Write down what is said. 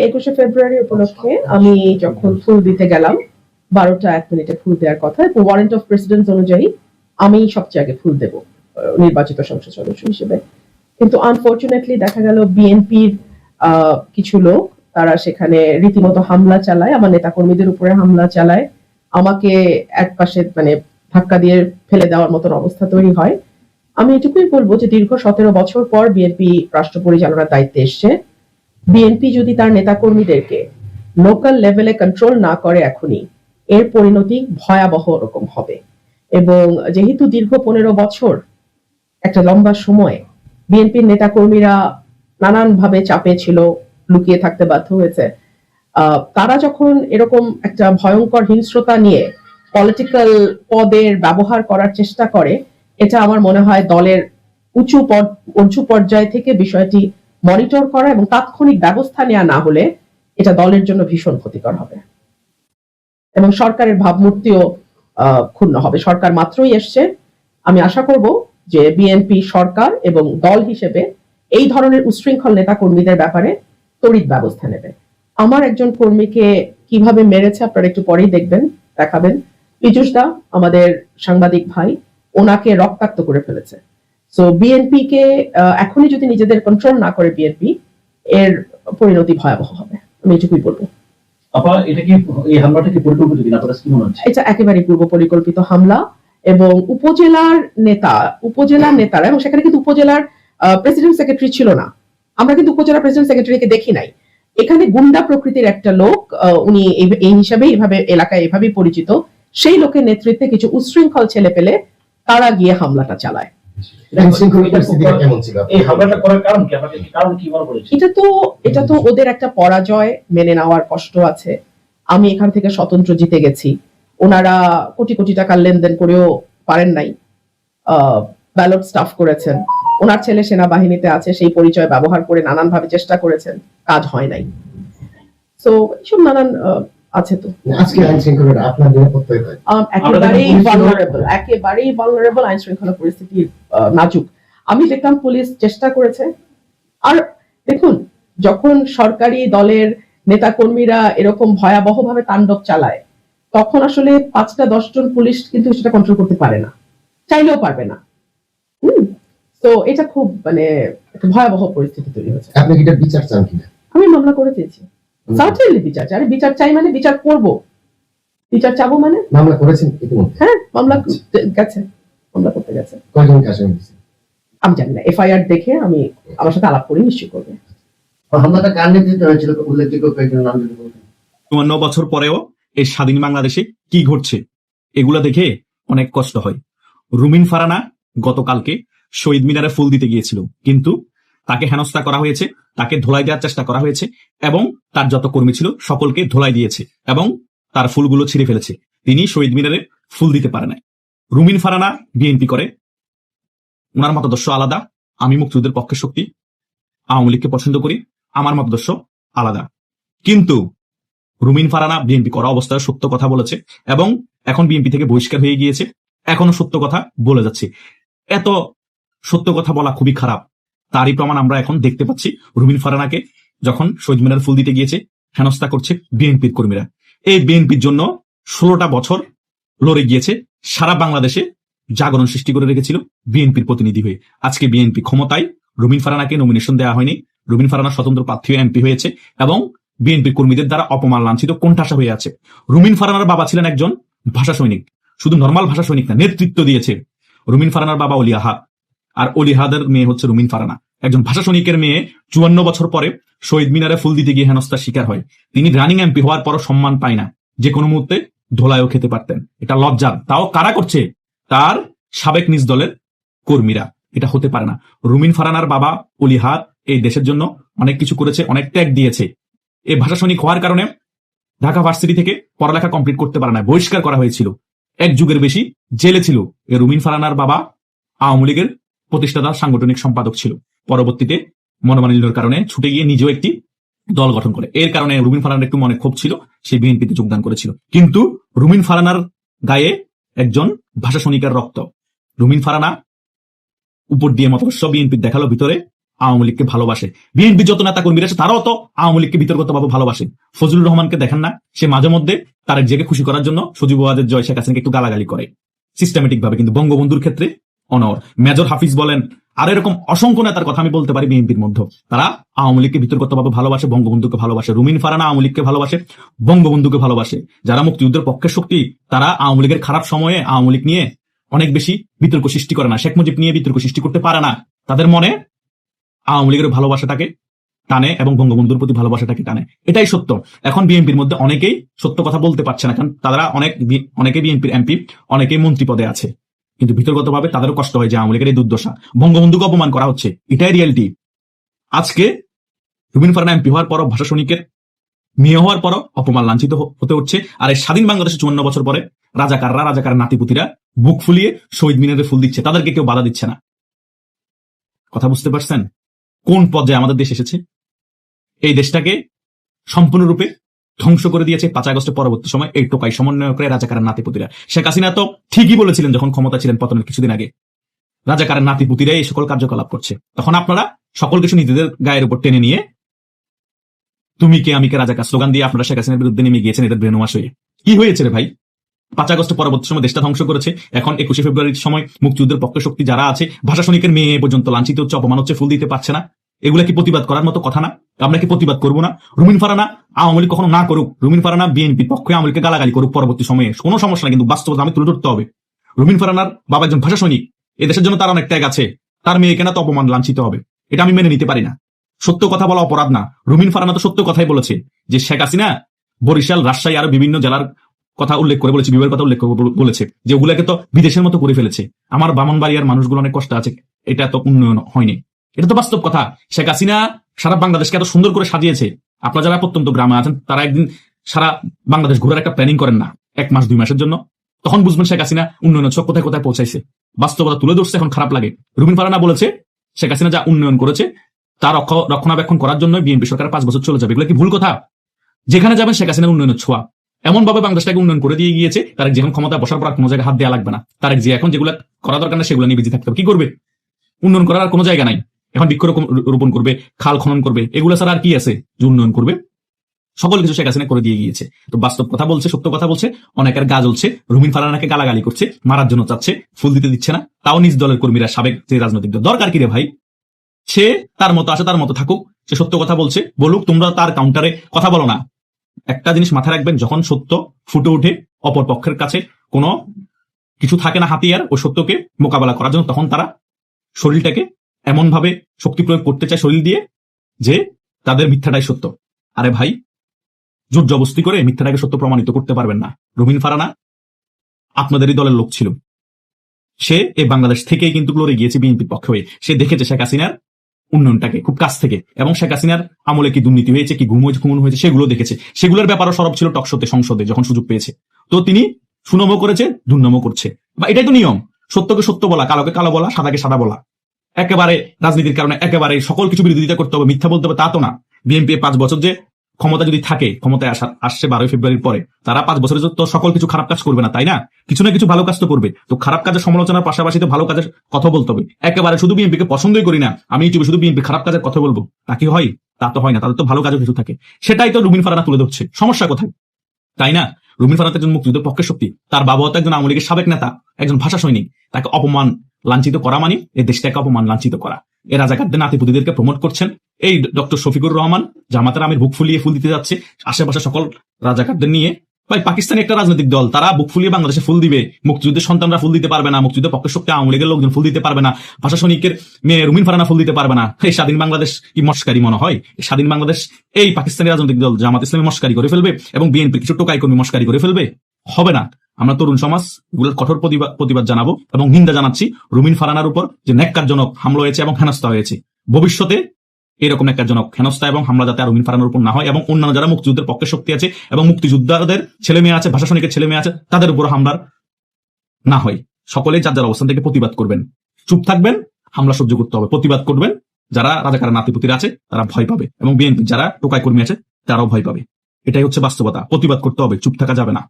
21শে ফেব্রুয়ারি উপলক্ষে আমি যখন ফুল দিতে গেলাম 12টা 1 মিনিটে ফুল দেওয়ার কথা, ওয়ারেন্ট অফ প্রেসিডেন্ট অনুযায়ী আমি সবচেয়ে আগে ফুল দেব নির্বাচিত সংসদ সদস্য হিসেবে। কিন্তু আনফরচুনেটলি দেখা গেল বিএনপির কিছু লোক তারা সেখানে রীতিমতো হামলা চালায়, আমার নেতাকর্মীদের উপরে হামলা চালায়, আমাকে এক পাশে মানে ধাক্কা দিয়ে ফেলে দেওয়ার মতন অবস্থা তৈরি হয়। আমি এটুকুই বলবো যে দীর্ঘ 17 বছর পর বিএনপি রাষ্ট্র পরিচালনার দায়িত্বে এসছে। বিএনপি যদি তার নেতাকর্মীদেরকে লোকাল লেভেলে কন্ট্রোল না করে এখনই, এর পরিণতি ভয়াবহ রকম হবে। এবং যেহেতু দীর্ঘ 15 বছর একটা লম্বা সময় বিএনপির নেতাকর্মীরা নানানভাবে চাপে ছিল, লুকিয়ে থাকতে বাধ্য হয়েছে, তারা যখন এরকম একটা ভয়ঙ্কর হিংস্রতা নিয়ে পলিটিক্যাল পদের ব্যবহার করার চেষ্টা করে, এটা আমার মনে হয় দলের উঁচু পর্যায় থেকে বিষয়টি মনিটর করা এবং তাৎক্ষণিক ব্যবস্থা নেওয়া না হলে এটা দলের জন্য ভীষণ ক্ষতিকর হবে এবং সরকারের ভাবমূর্তিও ক্ষুণ্ণ হবে। সরকার মাত্রই এসছে, আমি আশা করব যে বিএনপি সরকার এবং দল হিসেবে এই ধরনের উচ্ছৃঙ্খল নেতা কর্মীদের ব্যাপারে তড়িৎ ব্যবস্থা নেবে। আমার একজন কর্মীকে কিভাবে মেরেছে আপনারা একটু পরেই দেখাবেন। পীযূষ দা আমাদের সাংবাদিক ভাই, ওনাকে রক্তাক্ত করে ফেলেছে। সো বিএনপি কে এখনই যদি নিজেদের কন্ট্রোল না করে বিএনপি, এর পরিণতি ভয়াবহ হবে, আমি এটুকুই বলবো। এটা কি এই হামলাটা কি পরিকল্পিত কিনা আপনার কি মনে হচ্ছে? এটা একেবারে পূর্ব পরিকল্পিত হামলা এবং উপজেলার নেতারা, এবং সেখানে কিন্তু উপজেলার প্রেসিডেন্ট সেক্রেটারি ছিল না, আমরা কিন্তু উপজেলা প্রেসিডেন্ট সেক্রেটারিকে দেখি নাই। এখানে গুন্ডা প্রকৃতির একটা লোক, উনি এই হিসাবে এভাবে এলাকায় এভাবেই পরিচিত, সেই লোকের নেতৃত্বে কিছু উচ্ছৃঙ্খল ছেলে পেলে তারা গিয়ে হামলাটা চালায়। এটা তো ওদের একটা পরাজয় মেনে নেওয়ার কষ্ট আছে। আমি এখান থেকে স্বতন্ত্র জিতে গেছি, ওনারা কোটি কোটি টাকার লেনদেন করেও পারেন নাই, ব্যালট স্টাফ করেছেন, ওনার ছেলে সেনাবাহিনীতে আছে, সেই পরিচয় ব্যবহার করে নানান ভাবে চেষ্টা করেছেন, কাজ হয় নাই। সো এইসব নানান আছে। তো আজকে আইন শৃঙ্খলা আপনাদের একেবারেই ভালনারেবল আইন শৃঙ্খলা পরিস্থিতি নাজুক। আমি দেখলাম পুলিশ চেষ্টা করেছে, আর দেখুন যখন সরকারি দলের নেতা কর্মীরা এরকম ভয়াবহ ভাবে তাণ্ডব চালায়, তখন আসলে 5-10 জন পুলিশ কিন্তু সেটা কন্ট্রোল করতে পারে না, চাইলেও পারবে না। তো এটা খুব মানে একটা ভয়াবহ পরিস্থিতি তৈরি হয়েছে। আপনি কি এটা বিচার চান কিনা? আমি মামলা করে দিয়েছি, সার্টেনলি বিচার চাই, বিচার চাই মানে বিচার করব, বিচার চাবো মানে। মামলা করেছেন ইতিমধ্যে? হ্যাঁ, মামলা গেছে, মামলা করতে গেছে। কয়জনকে আসামি দিয়েছেন? আমি জানি না, এফআইআর দেখে আমি আমার সাথে আলাপ করে নিশ্চয় করবে। হামলাটা কার নেতৃত্বে হয়েছিল উল্লেখযোগ্য কয়েকজন নাম যদি বলতেন। 54 বছর পরেও এই স্বাধীন বাংলাদেশে কি ঘটছে এগুলা দেখে অনেক কষ্ট হয়। রুমিন ফারানা গতকালকে শহীদ মিনারে ফুল দিতে গিয়েছিল, কিন্তু তাকে হেনস্থা করা হয়েছে, তাকে ধোলাই দেওয়ার চেষ্টা করা হয়েছে এবং তার যত কর্মী ছিল সকলকে ধোলাই দিয়েছে এবং তার ফুলগুলো ছিঁড়ে ফেলেছে। তিনি শহীদ মিনারে ফুল দিতে পারে নাই। রুমিন ফারানা বিএনপি করে, ওনার মতাদর্শ আলাদা। আমি মুক্তিযুদ্ধের পক্ষে শক্তি, আওয়ামী লীগকে পছন্দ করি, আমার মতাদর্শ আলাদা। কিন্তু রুমিন ফারানা বিএনপি করা অবস্থায় সত্য কথা বলেছে এবং এখন বিএনপি থেকে বহিষ্কার হয়ে গিয়েছে, এখনো সত্য কথা বলে যাচ্ছে। এত সত্য কথা বলা খুবই খারাপ, তারই প্রমাণ আমরা এখন দেখতে পাচ্ছি। রুমিন ফারানাকে যখন শহীদ মিনার ফুল দিতে গিয়েছে হেনস্থা করছে বিএনপির কর্মীরা। এই বিএনপির জন্য 16টা বছর লড়ে গিয়েছে, সারা বাংলাদেশে জাগরণ সৃষ্টি করে রেখেছিল বিএনপির প্রতিনিধি হয়ে। আজকে বিএনপি ক্ষমতায়, রুমিন ফারানাকে নমিনেশন দেওয়া হয়নি, রুমিন ফারানা স্বতন্ত্র প্রার্থী এমপি হয়েছে এবং বিএনপির কর্মীদের দ্বারা অপমান লাঞ্ছিত কোণঠাসা হয়ে আছে। রুমিন ফারানার বাবা ছিলেন একজন ভাষা সৈনিক, শুধু নর্মাল ভাষা সৈনিক না, নেতৃত্ব দিয়েছে। রুমিন ফারানার বাবা অলি আহাদ, আর অলি আহাদের মেয়ে হচ্ছে রুমিন ফারানা, একজন ভাষা সৈনিকের মেয়ে। 54 বছর পরে শহীদ মিনারে ফুল দিতে গিয়ে হেনস্থার শিকার হয়। তিনি রানিং এমপি হওয়ার পরও সম্মান পায় না, যে কোনো মুহূর্তে ধোলায়ও খেতে পারতেন। এটা লজ্জার। তাও কারা করছে? তার সাবেক নিজ দলের কর্মীরা। এটা হতে পারে না। রুমিন ফারানার বাবা অলি আহাদ এই দেশের জন্য অনেক কিছু করেছে, অনেক ত্যাগ দিয়েছে। এই ভাষা সৈনিক হওয়ার কারণে ঢাকা ভার্সিটি থেকে পড়ালেখা কমপ্লিট করতে পারে না, বহিষ্কার করা হয়েছিল, 1 যুগের বেশি জেলে ছিল। এই রুমিন ফারানার বাবা আওয়ামী লীগের প্রতিষ্ঠাতা সাংগঠনিক সম্পাদক ছিল, পরবর্তীতে মনোমালিন্যের কারণে ছুটে গিয়ে নিজেও একটি দল গঠন করে। এর কারণে রুমিন ফারানার একটু মনে ক্ষোভ ছিল, সে বিএনপিতে যোগদান করেছিল। কিন্তু রুমিন ফারানার গায়ে একজন ভাষা সৈনিকের রক্ত। রুমিন ফারানা উপর দিয়ে মতাদর্শ বিএনপি দেখালো, ভিতরে আওয়ামী লীগকে ভালোবাসে। বিএনপি যত নেতা কর্মীরা আছে তারাও তো আওয়ামী লীগকে বিতর্কতভাবে ভালোবাসে। ফজলুর রহমানকে দেখেন না, সে মাঝে মধ্যে তারেক জিয়াকে খুশি করার জন্য সজীব ওয়াজেদ জয় শেখ হাসিনাকে একটু গালাগালি করে সিস্টেমেটিক ভাবে, কিন্তু বঙ্গবন্ধুর ক্ষেত্রে অনর মেজর হাফিজ বলেন আর এরকম অসংখ্য নেতার কথা আমি বলতে পারি বিএনপির মধ্যে, তারা আওয়ামী লীগকে বিতর্কতভাবে ভালোবাসে, বঙ্গবন্ধুকে ভালোবাসে। রুমিন ফারহানা আওয়ামী লীগকে ভালোবাসে, বঙ্গবন্ধুকে ভালোবাসে। যারা মুক্তিযুদ্ধের পক্ষের শক্তি তারা আওয়ামী লীগের খারাপ সময়ে আওয়ামী লীগ নিয়ে অনেক বেশি বিতর্ক সৃষ্টি করে না, শেখ মুজিব নিয়ে বিতর্ক সৃষ্টি করতে পারে না। তাদের মনে আওয়ামী লীগের ভালোবাসাটাকে টানে এবং বঙ্গবন্ধুর প্রতি ভালোবাসাটাকে টানে, এটাই সত্য। এখন বিএনপির মধ্যে অনেকেই সত্য কথা বলতে পারছে না, কারণ তারা অনেকে বিএনপির এমপি, অনেকেই মন্ত্রী পদে আছে, কিন্তু ভিতরগতভাবে তাদেরও কষ্ট হয় যে আওয়ামী লীগের এই দুর্দশা, বঙ্গবন্ধুকে অপমান করা হচ্ছে, এটাই রিয়েলিটি। আজকে রুমিন ফারহানা এমপি হওয়ার পরও, ভাষা সৈনিকের মেয়ে হওয়ার পরও অপমান লাঞ্ছিত হতে হচ্ছে। আর এই স্বাধীন বাংলাদেশে 54 বছর পরে রাজাকারের নাতিপুতিরা বুক ফুলিয়ে শহীদ মিনারে ফুল দিচ্ছে, তাদেরকে কেউ বাধা দিচ্ছে না। কথা বুঝতে পারছেন কোন পর্যায়ে আমাদের দেশ এসেছে? এই দেশটাকে সম্পূর্ণরূপে ধ্বংস করে দিয়েছে 5 আগস্টের পরবর্তী সময় এই টোকাই সমন্বয়করা, রাজাকারের নাতিপুতিরা। শেখ হাসিনা তো ঠিকই বলেছিলেন যখন ক্ষমতা ছিলেন পতনের কিছুদিন আগে, রাজাকারের নাতিপুতিরা এই সকল কার্যকলাপ করছে। তখন আপনারা সকল কিছু নিজেদের গায়ের উপর টেনে নিয়ে তুমি কে আমি কে রাজাকার স্লোগান দিয়ে আপনারা শেখ হাসিনার বিরুদ্ধে নেমে গিয়েছেন এদের ব্রেনওয়াশ হয়ে। কি হয়েছে রে ভাই? 5 আগস্টের পরবর্তী সময় দেশটা ধ্বংস করেছে। এখন 21শে ফেব্রুয়ারির সময় মুক্তিযুদ্ধের পক্ষ শক্তি যারা আছে, ভাষা সৈনিকের মেয়ে পর্যন্ত লাঞ্ছিত হচ্ছে, অপমান হচ্ছে, ফুল দিতে পারছে না। এগুলা কি প্রতিবাদ করার মতো কথা না? আমরা কি প্রতিবাদ করবো না? রুমিন ফারহানা আওয়ামী লীগ কখনো না করুক, রুমিন ফারহানা বিএনপির পক্ষে আওয়ামী লীগকে গালাগালি করুক পরবর্তী সময়ে, কোনো সমস্যা না, কিন্তু বাস্তবতা আমি তুলে ধরতে হবে। রুমিন ফারহানার বাবা একজন ভাষা সৈনিক, এদেশের জন্য তার অনেক ত্যাগ আছে, তার মেয়েকে না তো অপমান লাঞ্ছিত হবে, এটা আমি মেনে নিতে পারি না। সত্য কথা বলা অপরাধ না। রুমিন ফারহানা তো সত্য কথাই বলেছে যে শেখ হাসিনা বরিশাল, রাজশাহী আরো বিভিন্ন জেলার কথা উল্লেখ করে বলেছে, বিভাগের কথা উল্লেখ করে বলেছে যে ওগুলাকে তো বিদেশের মতো করে ফেলেছে। আমার ব্রাহ্মণবাড়িয়ার মানুষগুলো অনেক কষ্ট আছে, এটা তো উন্নয়ন হয়নি, এটা তো বাস্তব কথা। শেখ হাসিনা সারা বাংলাদেশকে এত সুন্দর করে সাজিয়েছে, আপনারা যারা প্রত্যন্ত গ্রামে আছেন তারা একদিন সারা বাংলাদেশ ঘোরার একটা প্ল্যানিং করেন না 1 মাস 2 মাসের জন্য, তখন বুঝবেন শেখ হাসিনা উন্নয়নের ছোট কোথায় কোথায় পৌঁছাইছে। বাস্তবতা তুলে ধরছে, এখন খারাপ লাগে। রুমিন ফারহানা বলেছে শেখ হাসিনা যা উন্নয়ন করেছে তার রক্ষণাবেক্ষণ করার জন্য বিএনপি সরকার 5 বছর চলে যাবে, এগুলো কি ভুল কথা? যেখানে যাবেন শেখ হাসিনার উন্নয়নের ছোঁয়া, এমন ভাবে বাংলাদেশটাকে উন্নয়ন করে দিয়ে গিয়েছে, তার যখন ক্ষমতা বসার পর কোনো জায়গায় হাত দেওয়া লাগবে না। তার যে এখন যেগুলো করা দরকার না সেগুলো নিয়ে বিজি থাকতে হবে। কি করবে? উন্নয়ন করার আর কোনো জায়গা নাই। এখন বৃক্ষরোপণ করবে, খাল খনন করবে, এগুলো ছাড়া আর কি আছে যে উন্নয়ন করবে? সকল কিছু শেখ হাসিনা করে দিয়ে গিয়েছে। তো বাস্তব কথা বলছে, সত্য কথা বলছে, অনেকের গা জ্বলছে। রুমিন ফারহানাকে গালাগালি করছে, মারার জন্য চাচ্ছে, ফুল দিতে দিচ্ছে না, তাও নিজ দলের কর্মীরা, সাবেক যে রাজনৈতিক দল, দরকার কি রে ভাই? সে তার মতো আসে, তার মতো থাকুক, সে সত্য কথা বলছে, বলুক, তোমরা তার কাউন্টারে কথা বলো না। একটা জিনিস মাথায় রাখবেন, যখন সত্য ফুটে ওঠে, অপর পক্ষের কাছে কোনো কিছু থাকে না হাতিয়ার ও সত্যকে মোকাবেলা করার জন্য, তখন তারা শরীরটাকে এমন ভাবে শক্তি প্রয়োগ করতে চায় শরীর দিয়ে যে তাদের মিথ্যাটাই সত্য। আরে ভাই, জোর জবস্তি করে মিথ্যাটাকে সত্য প্রমাণিত করতে পারবেন না। রুমিন ফারহানা আপনাদেরই দলের লোক ছিল, সে এই বাংলাদেশ থেকেই কিন্তু লড়ে গিয়েছে বিএনপির পক্ষে হয়ে। সে দেখেছে শেখ হাসিনার উন্নয়নটাকে খুব কাছ থেকে, এবং শেখ হাসিনার আমলে কি দুর্নীতি হয়েছে, কি গুম হয়েছে সেগুলো দেখেছে। সেগুলোর ব্যাপারও সরব ছিল টকশোতে, সংসদে যখন সুযোগ পেয়েছে। তো তিনি সুনামও করেছে, দুর্নামও করছে, বা এটাই তো নিয়ম। সত্যকে সত্য বলা, কালোকে কালো বলা, সাদাকে সাদা বলা। একেবারে রাজনীতির কারণে একেবারে সকল কিছু বিরোধিতা করতে হবে, মিথ্যা বলতে হবে, তা তো না। বিএনপি 5 বছর যে ক্ষমতা যদি থাকে, ক্ষমতায় আসছে 12 ফেব্রুয়ারির পরে, তারা 5 বছরের তো সকল কিছু খারাপ কাজ করবে না, তাই না? কিছু না কিছু ভালো কাজ তো করবে। তো খারাপ কাজের সমালোচনার পাশাপাশি তো ভালো কাজের কথা বলতে হবে। একেবারে শুধু বিএনপিকে পছন্দই করি না, আমি ইউটিউবে শুধু বিএনপি খারাপ কাজের কথা বলবো, তা কি হয়? তা তো হয় না, তাদের তো ভালো কাজও কিছু থাকে। সেটাই তো রুমিন ফারহানা তুলে ধরছে। সমস্যা কোথায়, তাই না? রুমিন ফারহানা একজন মুক্তিযুদ্ধের পক্ষের শক্তি, তার বাবাও তো একজন আওয়ামী লীগের সাবেক নেতা, একজন ভাষা সৈনিক। তাকে অপমান লাঞ্ছিত করা মানে এই দেশটাকে অপমান লাঞ্ছিত করা। এই রাজাকারদের নাতিপুতিদেরকে প্রমোট করছেন। এই ডক্টর শফিকুর রহমান জামাতের আমির বুক ফুলিয়ে ফুল দিতে যাচ্ছে আশেপাশে সকল রাজাকারদের নিয়ে। ভাই, পাকিস্তানি একটা রাজনৈতিক দল, তারা বুক ফুলিয়ে বাংলাদেশে ফুল দিবে, মুক্তিযুদ্ধের সন্তানরা ফুল দিতে পারবে না, মুক্তিযুদ্ধের পক্ষের শক্তি আওয়ামী লীগের লোকজন ফুল দিতে পারবে না, ভাষা সৈনিকের মেয়ে রুমিন ফারহানা ফুল দিতে পারবে না। এই স্বাধীন বাংলাদেশ কি মস্কারি মনে হয়? স্বাধীন বাংলাদেশ এই পাকিস্তানি রাজনৈতিক দল জামাত ইসলামী মস্কারি করে ফেলবে এবং বিএনপি কিছু টোকাই কর্মী মস্কারি করে ফেলবে? হবে না। আমরা তরুণ সমাজ এগুলোর কঠোর প্রতিবাদ জানাবো এবং নিন্দা জানাচ্ছি রুমিন ফারহানার উপর যে ন্যাক্কারজনক হামলা হয়েছে এবং হেনস্থা হয়েছে। ভবিষ্যতে এরকম ন্যাক্কারজনক হেনস্থা এবং হামলা যাতে আর রুমিন ফারহানার উপর না হয়, এবং অন্যান্য যারা মুক্তিযুদ্ধের পক্ষে শক্তি আছে এবং মুক্তিযোদ্ধাদের ছেলে মেয়ে আছে, ভাষা সৈনিকের ছেলে মেয়ে আছে, তাদের উপর হামলার না হয়। সকলেই যার যার অবস্থান থেকে প্রতিবাদ করবেন, চুপ থাকবেন, হামলা সহ্য করতে হবে। প্রতিবাদ করবেন, যারা রাজাকারের নাতিপুতিরা আছে তারা ভয় পাবে, এবং বিএনপি যারা টোকাই কর্মী আছে তারাও ভয় পাবে। এটাই হচ্ছে বাস্তবতা। প্রতিবাদ করতে হবে, চুপ থাকা যাবে না।